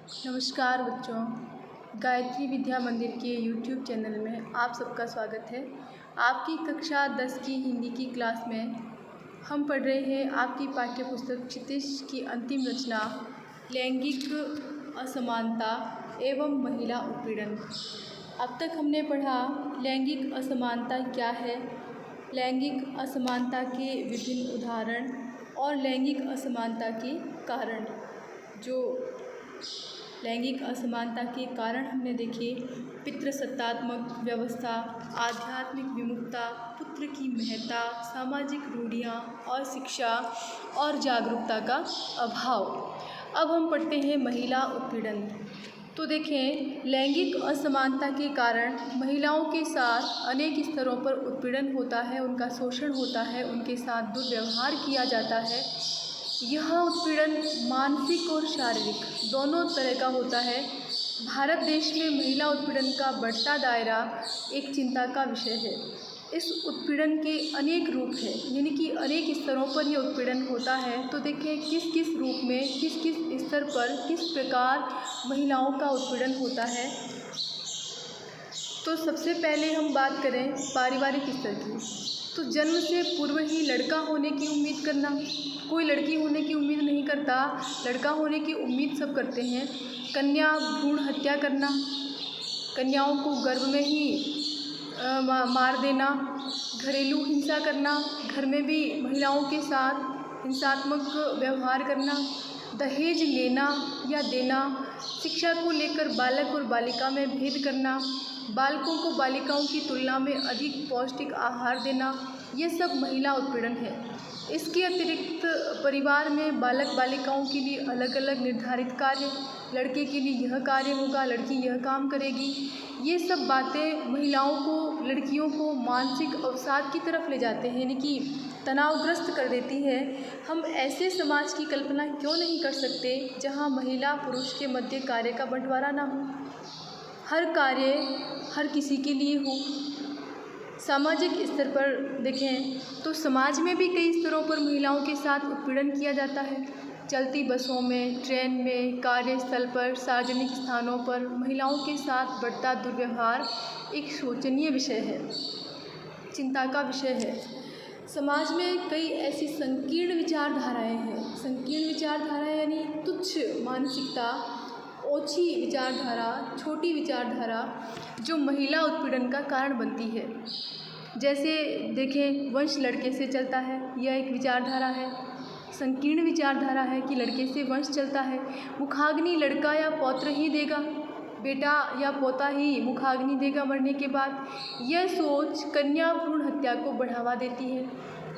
नमस्कार बच्चों, गायत्री विद्या मंदिर के यूट्यूब चैनल में आप सबका स्वागत है। आपकी कक्षा 10 की हिंदी की क्लास में हम पढ़ रहे हैं आपकी पाठ्य पुस्तक क्षितिज की अंतिम रचना लैंगिक असमानता एवं महिला उत्पीड़न। अब तक हमने पढ़ा लैंगिक असमानता क्या है, लैंगिक असमानता के विभिन्न उदाहरण और लैंगिक असमानता के कारण। जो लैंगिक असमानता के कारण हमने देखे पितृसत्तात्मक व्यवस्था, आध्यात्मिक विमुखता, पुत्र की महत्ता, सामाजिक रूढ़ियाँ और शिक्षा और जागरूकता का अभाव। अब हम पढ़ते हैं महिला उत्पीड़न। तो देखें, लैंगिक असमानता के कारण महिलाओं के साथ अनेक स्तरों पर उत्पीड़न होता है, उनका शोषण होता है, उनके साथ दुर्व्यवहार किया जाता है। यह उत्पीड़न मानसिक और शारीरिक दोनों तरह का होता है। भारत देश में महिला उत्पीड़न का बढ़ता दायरा एक चिंता का विषय है। इस उत्पीड़न के अनेक रूप हैं, यानी कि अनेक स्तरों पर यह उत्पीड़न होता है। तो देखें किस किस रूप में, किस किस स्तर पर, किस प्रकार महिलाओं का उत्पीड़न होता है। तो सबसे पहले हम बात करें पारिवारिक स्तर की। तो जन्म से पूर्व ही लड़का होने की उम्मीद करना, कोई लड़की होने की उम्मीद नहीं करता, लड़का होने की उम्मीद सब करते हैं। कन्या भ्रूण हत्या करना, कन्याओं को गर्भ में ही मार देना, घरेलू हिंसा करना, घर में भी महिलाओं के साथ हिंसात्मक व्यवहार करना, दहेज लेना या देना, शिक्षा को लेकर बालक और बालिका में भेद करना, बालकों को बालिकाओं की तुलना में अधिक पौष्टिक आहार देना, ये सब महिला उत्पीड़न है। इसके अतिरिक्त परिवार में बालक बालिकाओं के लिए अलग अलग निर्धारित कार्य, लड़के के लिए यह कार्य होगा, लड़की यह काम करेगी, ये सब बातें महिलाओं को, लड़कियों को मानसिक अवसाद की तरफ ले जाते हैं, यानी कि तनावग्रस्त कर देती है। हम ऐसे समाज की कल्पना क्यों नहीं कर सकते जहाँ महिला पुरुष के मध्य कार्य का बंटवारा ना हो, हर कार्य हर किसी के लिए हो। सामाजिक स्तर पर देखें तो समाज में भी कई स्तरों पर महिलाओं के साथ उत्पीड़न किया जाता है। चलती बसों में, ट्रेन में, कार्यस्थल पर, सार्वजनिक स्थानों पर महिलाओं के साथ बढ़ता दुर्व्यवहार एक शोचनीय विषय है, चिंता का विषय है। समाज में कई ऐसी संकीर्ण विचारधाराएं हैं। संकीर्ण विचारधारा यानी तुच्छ मानसिकता, ओछी विचारधारा, छोटी विचारधारा, जो महिला उत्पीड़न का कारण बनती है। जैसे देखें, वंश लड़के से चलता है, यह एक विचारधारा है। संकीर्ण विचारधारा है कि लड़के से वंश चलता है। मुखाग्नि लड़का या पौत्र ही देगा, बेटा या पोता ही मुखाग्नि देगा मरने के बाद। यह सोच कन्या भ्रूण हत्या को बढ़ावा देती है,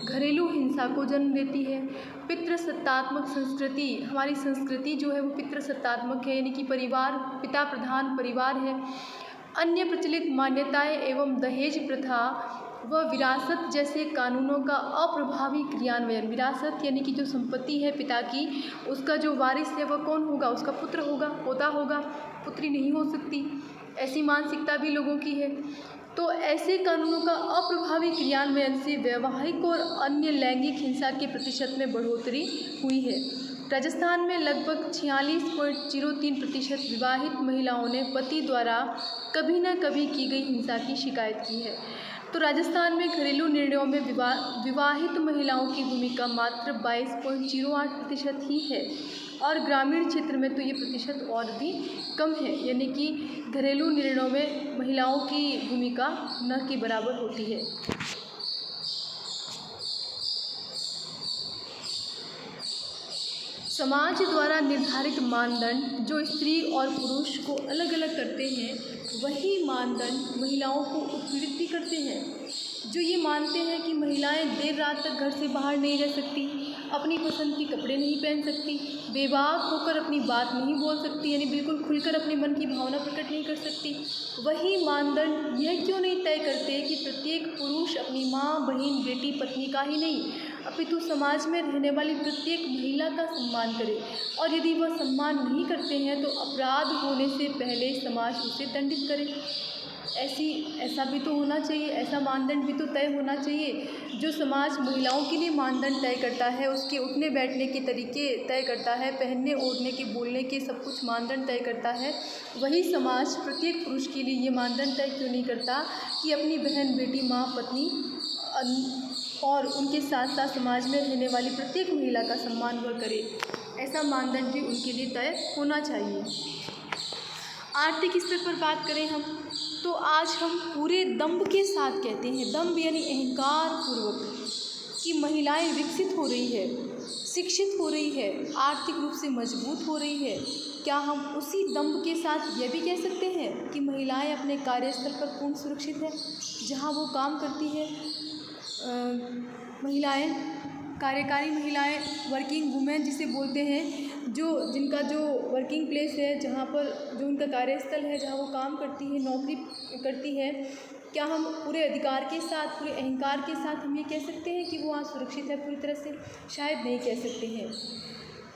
घरेलू हिंसा को जन्म देती है। पितृसत्तात्मक संस्कृति, हमारी संस्कृति जो है वो पितृसत्तात्मक है, यानी कि परिवार, पिता प्रधान परिवार है। अन्य प्रचलित मान्यताएं एवं दहेज प्रथा व विरासत जैसे कानूनों का अप्रभावी क्रियान्वयन। विरासत यानी कि जो संपत्ति है पिता की, उसका जो वारिस है वह कौन होगा, उसका पुत्र होगा, पोता होगा, पुत्री नहीं हो सकती। ऐसी मानसिकता भी लोगों की है। तो ऐसे कानूनों का अप्रभावी क्रियान्वयन से वैवाहिक और अन्य लैंगिक हिंसा के प्रतिशत में बढ़ोतरी हुई है। राजस्थान में लगभग 46.03% विवाहित महिलाओं ने पति द्वारा कभी न कभी की गई हिंसा की शिकायत की है। तो राजस्थान में घरेलू निर्णयों में विवाहित महिलाओं की भूमिका मात्र 22.08% ही है, और ग्रामीण क्षेत्र में तो ये प्रतिशत और भी कम है, यानी कि घरेलू निर्णयों में महिलाओं की भूमिका न के बराबर होती है। समाज द्वारा निर्धारित मानदंड जो स्त्री और पुरुष को अलग अलग करते हैं, वही मानदंड महिलाओं को उत्पीड़ित भी करते हैं। जो ये मानते हैं कि महिलाएं देर रात तक घर से बाहर नहीं रह सकती, अपनी पसंद के कपड़े नहीं पहन सकती, बेबाक होकर अपनी बात नहीं बोल सकती, यानी बिल्कुल खुलकर अपने मन की भावना प्रकट नहीं कर सकती, वही मानदंड यह क्यों नहीं तय करते कि प्रत्येक पुरुष अपनी माँ, बहन, बेटी, पत्नी का ही नहीं, अपितु समाज में रहने वाली प्रत्येक महिला का सम्मान करे। और यदि वह सम्मान नहीं करते हैं तो अपराध होने से पहले समाज उसे दंडित करे। ऐसा भी तो होना चाहिए, ऐसा मानदंड भी तो तय होना चाहिए। जो समाज महिलाओं के लिए मानदंड तय करता है, उसके उठने बैठने के तरीके तय करता है, पहनने ओढ़ने के बोलने के सब कुछ मानदंड तय करता है, वही समाज प्रत्येक पुरुष के लिए ये मानदंड तय क्यों नहीं करता कि अपनी बहन, बेटी, माँ, पत्नी और उनके साथ साथ समाज में रहने वाली प्रत्येक महिला का सम्मान वह करे। ऐसा मानदंड भी उनके लिए तय होना चाहिए। आर्थिक स्तर पर बात करें हम, तो आज हम पूरे दम्भ के साथ कहते हैं, दम्भ यानी अहंकार पूर्वक, कि महिलाएं विकसित हो रही है, शिक्षित हो रही है, आर्थिक रूप से मजबूत हो रही है। क्या हम उसी दम्भ के साथ यह भी कह सकते हैं कि महिलाएं अपने कार्यस्थल पर पूर्ण सुरक्षित है, जहां वो काम करती है? महिलाएं, कार्यकारी महिलाएं, वर्किंग वुमेन जिसे बोलते हैं, जिनका जो वर्किंग प्लेस है, जहाँ पर जो उनका कार्यस्थल है, जहाँ वो काम करती है, नौकरी करती है, क्या हम पूरे अधिकार के साथ, पूरे अहंकार के साथ हम ये कह सकते हैं कि वो वहाँ सुरक्षित है पूरी तरह से? शायद नहीं कह सकते हैं।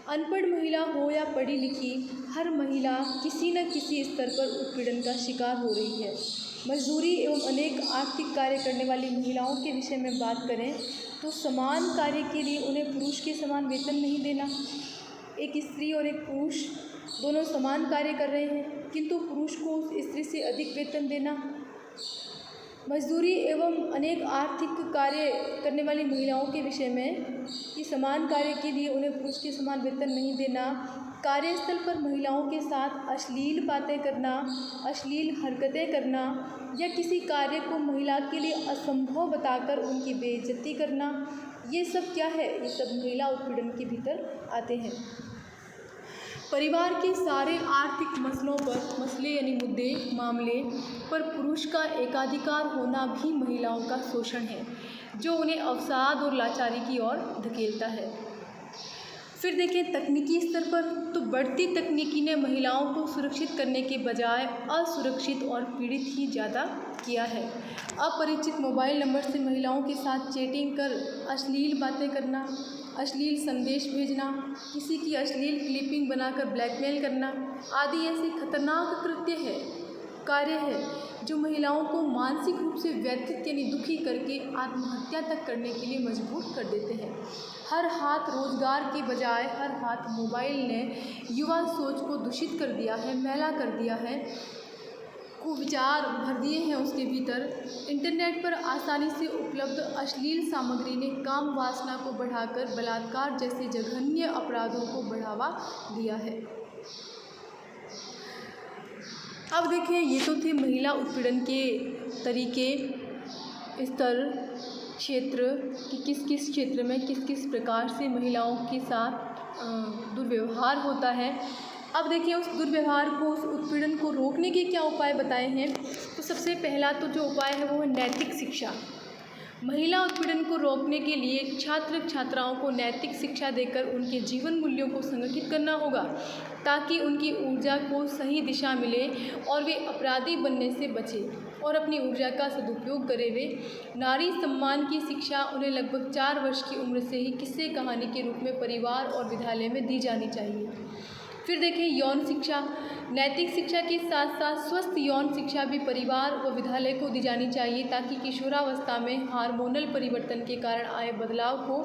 अनपढ़ महिला हो या पढ़ी लिखी, हर महिला किसी न किसी स्तर पर उत्पीड़न का शिकार हो रही है। मजदूरी एवं अनेक आर्थिक कार्य करने वाली महिलाओं के विषय में बात करें तो समान कार्य के लिए उन्हें पुरुष के समान वेतन नहीं देना। एक स्त्री और एक पुरुष दोनों समान कार्य कर रहे हैं, किंतु पुरुष को उस स्त्री से अधिक वेतन देना। मजदूरी एवं अनेक आर्थिक कार्य करने वाली महिलाओं के विषय में कि समान कार्य के लिए उन्हें पुरुष के समान वेतन नहीं देना। कार्यस्थल पर महिलाओं के साथ अश्लील बातें करना, अश्लील हरकतें करना या किसी कार्य को महिला के लिए असंभव बताकर उनकी बेइज्जती करना, ये सब क्या है? ये सब महिला उत्पीड़न के भीतर आते हैं। परिवार के सारे आर्थिक मसले यानी मुद्दे, मामले पर पुरुष का एकाधिकार होना भी महिलाओं का शोषण है, जो उन्हें अवसाद और लाचारी की ओर धकेलता है। फिर देखें तकनीकी स्तर पर, तो बढ़ती तकनीकी ने महिलाओं को सुरक्षित करने के बजाय असुरक्षित और पीड़ित ही ज़्यादा किया है। अपरिचित मोबाइल नंबर से महिलाओं के साथ चैटिंग कर अश्लील बातें करना, अश्लील संदेश भेजना, किसी की अश्लील क्लिपिंग बनाकर ब्लैकमेल करना आदि ऐसे खतरनाक कार्य है जो महिलाओं को मानसिक रूप से व्यथित यानी दुखी करके आत्महत्या तक करने के लिए मजबूर कर देते हैं। हर हाथ रोजगार के बजाय हर हाथ मोबाइल ने युवा सोच को दूषित कर दिया है, मैला कर दिया है, कुविचार भर दिए हैं उसके भीतर। इंटरनेट पर आसानी से उपलब्ध अश्लील सामग्री ने काम वासना को बढ़ाकर बलात्कार जैसे जघन्य अपराधों को बढ़ावा दिया है। अब देखिए, ये तो थे महिला उत्पीड़न के तरीके, स्तर, क्षेत्र कि किस किस क्षेत्र में किस किस प्रकार से महिलाओं के साथ दुर्व्यवहार होता है। अब देखिए, उस दुर्व्यवहार को, उस उत्पीड़न को रोकने के क्या उपाय बताए हैं। तो सबसे पहला तो जो उपाय है वो है नैतिक शिक्षा। महिला उत्पीड़न को रोकने के लिए छात्र छात्राओं को नैतिक शिक्षा देकर उनके जीवन मूल्यों को संगठित करना होगा, ताकि उनकी ऊर्जा को सही दिशा मिले और वे अपराधी बनने से बचें और अपनी ऊर्जा का सदुपयोग करें। वे नारी सम्मान की शिक्षा उन्हें लगभग 4 वर्ष की उम्र से ही किस्से कहानी के रूप में परिवार और विद्यालय में दी जानी चाहिए। फिर देखें यौन शिक्षा। नैतिक शिक्षा के साथ साथ स्वस्थ यौन शिक्षा भी परिवार व विद्यालय को दी जानी चाहिए, ताकि किशोरावस्था में हार्मोनल परिवर्तन के कारण आए बदलाव को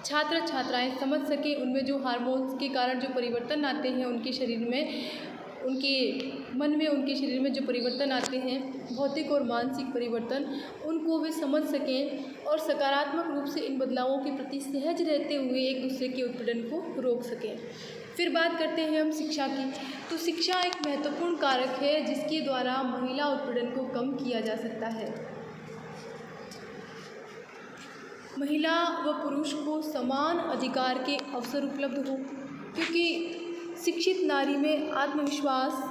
छात्र छात्राएं समझ सकें। उनमें जो हार्मोन्स के कारण जो परिवर्तन आते हैं उनके शरीर में, उनके मन में, उनके शरीर में जो परिवर्तन आते हैं, भौतिक और मानसिक परिवर्तन, उनको वे समझ सकें और सकारात्मक रूप से इन बदलावों के प्रति सहज रहते हुए एक दूसरे के उत्पीड़न को रोक सकें। फिर बात करते हैं हम शिक्षा की। तो शिक्षा एक महत्वपूर्ण कारक है जिसके द्वारा महिला उत्पीड़न को कम किया जा सकता है। महिला व पुरुष को समान अधिकार के अवसर उपलब्ध हो, क्योंकि शिक्षित नारी में आत्मविश्वास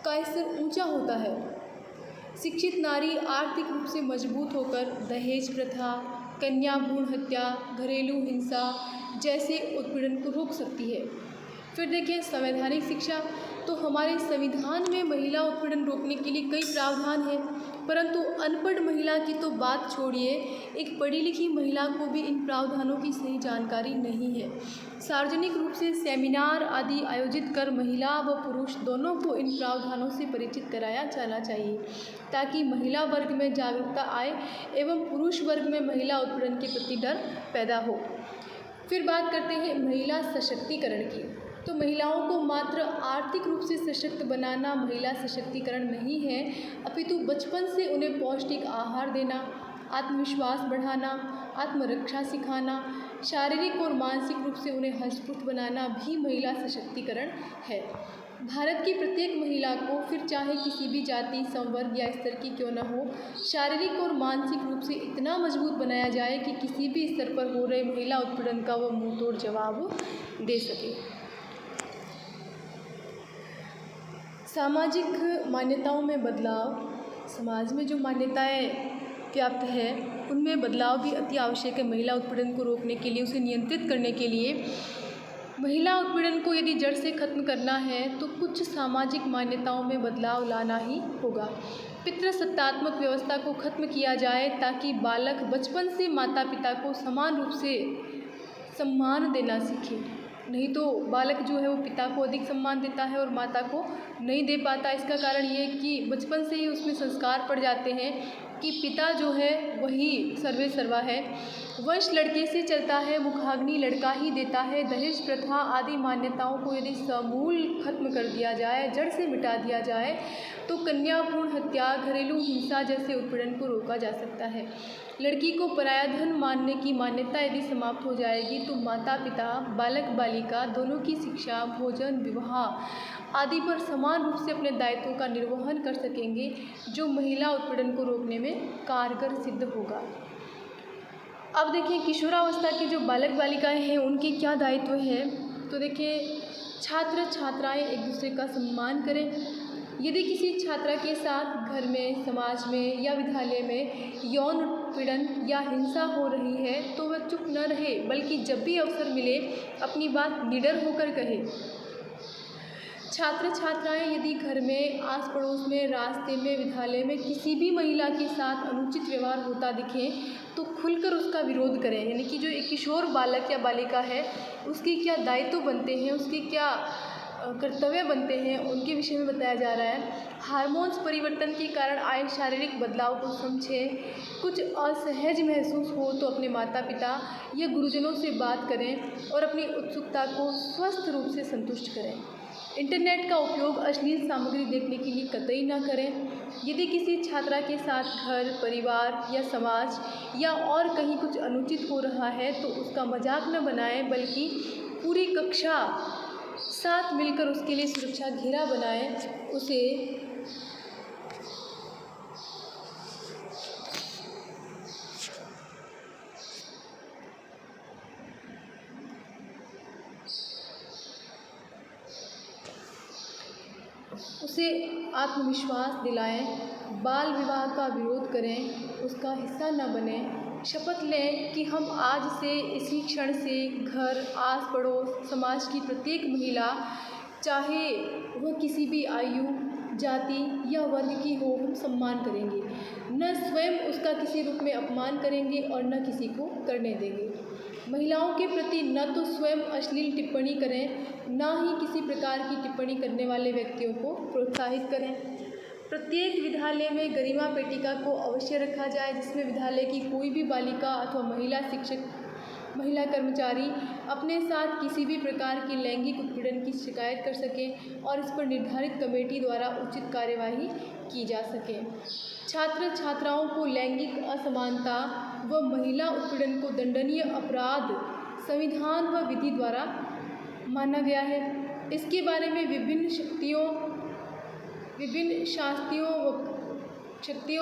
का स्तर ऊंचा होता है। शिक्षित नारी आर्थिक रूप से मजबूत होकर दहेज प्रथा, कन्या भ्रूण हत्या, घरेलू हिंसा जैसे उत्पीड़न को रोक सकती है। फिर देखें संवैधानिक शिक्षा, तो हमारे संविधान में महिला उत्पीड़न रोकने के लिए कई प्रावधान हैं, परंतु अनपढ़ महिला की तो बात छोड़िए, एक पढ़ी लिखी महिला को भी इन प्रावधानों की सही जानकारी नहीं है। सार्वजनिक रूप से सेमिनार आदि आयोजित कर महिला व पुरुष दोनों को इन प्रावधानों से परिचित कराया जाना चाहिए, ताकि महिला वर्ग में जागरूकता आए एवं पुरुष वर्ग में महिला उत्पीड़न के प्रति डर पैदा हो। फिर बात करते हैं महिला सशक्तिकरण की। तो महिलाओं को मात्र आर्थिक रूप से सशक्त बनाना महिला सशक्तिकरण नहीं है, अपितु बचपन से उन्हें पौष्टिक आहार देना, आत्मविश्वास बढ़ाना, आत्मरक्षा सिखाना, शारीरिक और मानसिक रूप से उन्हें हष्टपुष्ट बनाना भी महिला सशक्तिकरण है। भारत की प्रत्येक महिला को, फिर चाहे किसी भी जाति, संवर्ग या स्तर की क्यों न हो, शारीरिक और मानसिक रूप से इतना मजबूत बनाया जाए कि किसी भी स्तर पर हो रहे महिला उत्पीड़न का वह मुंह तोड़ जवाब दे सके। सामाजिक मान्यताओं में बदलाव, समाज में जो मान्यताएं व्याप्त है उनमें बदलाव भी अति आवश्यक है। महिला उत्पीड़न को रोकने के लिए, उसे नियंत्रित करने के लिए, महिला उत्पीड़न को यदि जड़ से खत्म करना है तो कुछ सामाजिक मान्यताओं में बदलाव लाना ही होगा। पितृसत्तात्मक व्यवस्था को खत्म किया जाए ताकि बालक बचपन से माता पिता को समान रूप से सम्मान देना सीखे। नहीं तो बालक जो है वो पिता को अधिक सम्मान देता है और माता को नहीं दे पाता। इसका कारण ये कि बचपन से ही उसमें संस्कार पड़ जाते हैं कि पिता जो है वही सर्वे सर्वा है, वंश लड़के से चलता है, मुखाग्नि लड़का ही देता है। दहेज प्रथा आदि मान्यताओं को यदि समूल खत्म कर दिया जाए, जड़ से मिटा दिया जाए, तो कन्या भ्रूण हत्या, घरेलू हिंसा जैसे उत्पीड़न को रोका जा सकता है। लड़की को पराया धन मानने की मान्यता यदि समाप्त हो जाएगी तो माता पिता, बालक बालिका दोनों की शिक्षा, भोजन, विवाह आदि पर समान रूप से अपने दायित्वों का निर्वहन कर सकेंगे, जो महिला उत्पीड़न को रोकने में कारगर सिद्ध होगा। अब देखिए किशोरावस्था के जो बालक बालिकाएं हैं उनके क्या दायित्व हैं। तो देखिए छात्र छात्राएं एक दूसरे का सम्मान करें। यदि किसी छात्रा के साथ घर में, समाज में या विद्यालय में यौन उत्पीड़न या हिंसा हो रही है तो वह चुप न रहे, बल्कि जब भी अवसर मिले अपनी बात निडर होकर कहे। छात्र छात्राएं यदि घर में, आस पड़ोस में, रास्ते में, विद्यालय में किसी भी महिला के साथ अनुचित व्यवहार होता दिखे तो खुलकर उसका विरोध करें। यानी कि जो एक किशोर बालक या बालिका है उसके क्या दायित्व बनते हैं, उसके क्या कर्तव्य बनते हैं, उनके विषय में बताया जा रहा है। हार्मोन्स परिवर्तन के कारण आए शारीरिक बदलाव को समझें। कुछ असहज महसूस हो तो अपने माता पिता या गुरुजनों से बात करें और अपनी उत्सुकता को स्वस्थ रूप से संतुष्ट करें। इंटरनेट का उपयोग अश्लील सामग्री देखने के लिए कतई ना करें। यदि किसी छात्रा के साथ घर, परिवार या समाज या और कहीं कुछ अनुचित हो रहा है तो उसका मजाक न बनाएं, बल्कि पूरी कक्षा साथ मिलकर उसके लिए सुरक्षा घेरा बनाएं, उसे आत्मविश्वास दिलाएं, बाल विवाह का विरोध करें, उसका हिस्सा न बने। शपथ लें कि हम आज से, इसी क्षण से घर, आस पड़ोस, समाज की प्रत्येक महिला, चाहे वह किसी भी आयु, जाति या वर्ग की हो, हम सम्मान करेंगे। न स्वयं उसका किसी रूप में अपमान करेंगे और न किसी को करने देंगे। महिलाओं के प्रति न तो स्वयं अश्लील टिप्पणी करें, न ही किसी प्रकार की टिप्पणी करने वाले व्यक्तियों को प्रोत्साहित करें। प्रत्येक विद्यालय में गरिमा पेटिका को अवश्य रखा जाए, जिसमें विद्यालय की कोई भी बालिका अथवा महिला शिक्षक, महिला कर्मचारी अपने साथ किसी भी प्रकार की लैंगिक उत्पीड़न की शिकायत कर सकें और इस पर निर्धारित कमेटी द्वारा उचित कार्यवाही की जा सके। छात्र छात्राओं को लैंगिक असमानता व महिला उत्पीड़न को दंडनीय अपराध संविधान व विधि द्वारा माना गया है। इसके बारे में विभिन्न शक्तियों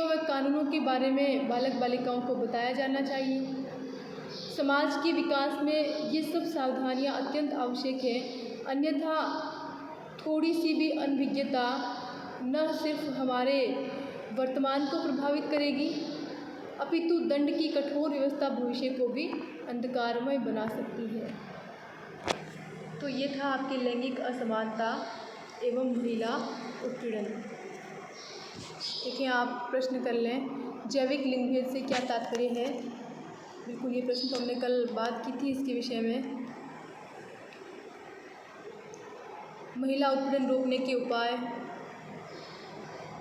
व कानूनों के बारे में बालक बालिकाओं को बताया जाना चाहिए। समाज के विकास में ये सब सावधानियां अत्यंत आवश्यक है, अन्यथा थोड़ी सी भी अनभिज्ञता न सिर्फ हमारे वर्तमान को प्रभावित करेगी, अपितु दंड की कठोर व्यवस्था भविष्य को भी अंधकारमय बना सकती है। तो तो ये था आपके लैंगिक असमानता एवं महिला उत्पीड़न। देखिए, आप प्रश्न कर लें, जैविक लिंग भेद से क्या तात्पर्य है। बिल्कुल, ये प्रश्न तो हमने कल बात की थी इसके विषय में। महिला उत्पीड़न रोकने के उपाय,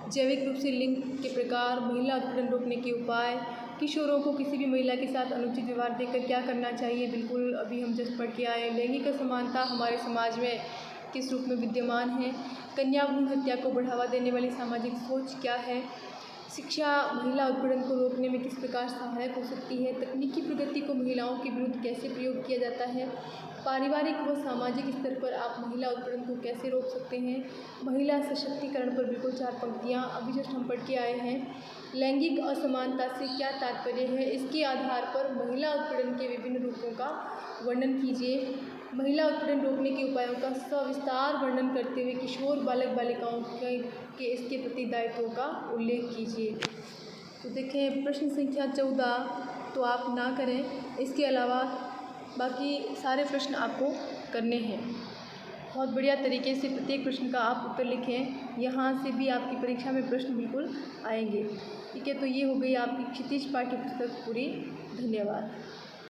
जैविक रूप से लिंग के प्रकार, महिला उत्पीड़न रोकने के उपाय, किशोरों को किसी भी महिला के साथ अनुचित व्यवहार देखकर क्या करना चाहिए। बिल्कुल, अभी हम जस्ट पढ़ के आए। लैंगिक असमानता हमारे समाज में किस रूप में विद्यमान है, कन्या भ्रूण हत्या को बढ़ावा देने वाली सामाजिक सोच क्या है, शिक्षा महिला उत्पीड़न को रोकने में किस प्रकार सहायक हो सकती है, तकनीकी प्रगति को महिलाओं के विरुद्ध कैसे प्रयोग किया जाता है, पारिवारिक व सामाजिक स्तर पर आप महिला उत्पीड़न को कैसे रोक सकते हैं, महिला सशक्तिकरण पर बिल्कुल 4 पंक्तियाँ अभी जस्ट हम पढ़ के आए हैं। लैंगिक असमानता से क्या तात्पर्य है, इसके आधार पर महिला उत्पीड़न के विभिन्न रूपों का वर्णन कीजिए। महिला उत्पीड़न रोकने के उपायों का सविस्तार वर्णन करते हुए किशोर बालक बालिकाओं के इसके प्रति दायित्वों का उल्लेख कीजिए। तो देखें, प्रश्न संख्या 14 तो आप ना करें, इसके अलावा बाकी सारे प्रश्न आपको करने हैं। बहुत बढ़िया तरीके से प्रत्येक प्रश्न का आप उत्तर लिखें, यहाँ से भी आपकी परीक्षा में प्रश्न बिल्कुल आएंगे। ठीक है, तो ये हो गई आपकी क्षितिज पाठ्य पुस्तक पूरी। धन्यवाद।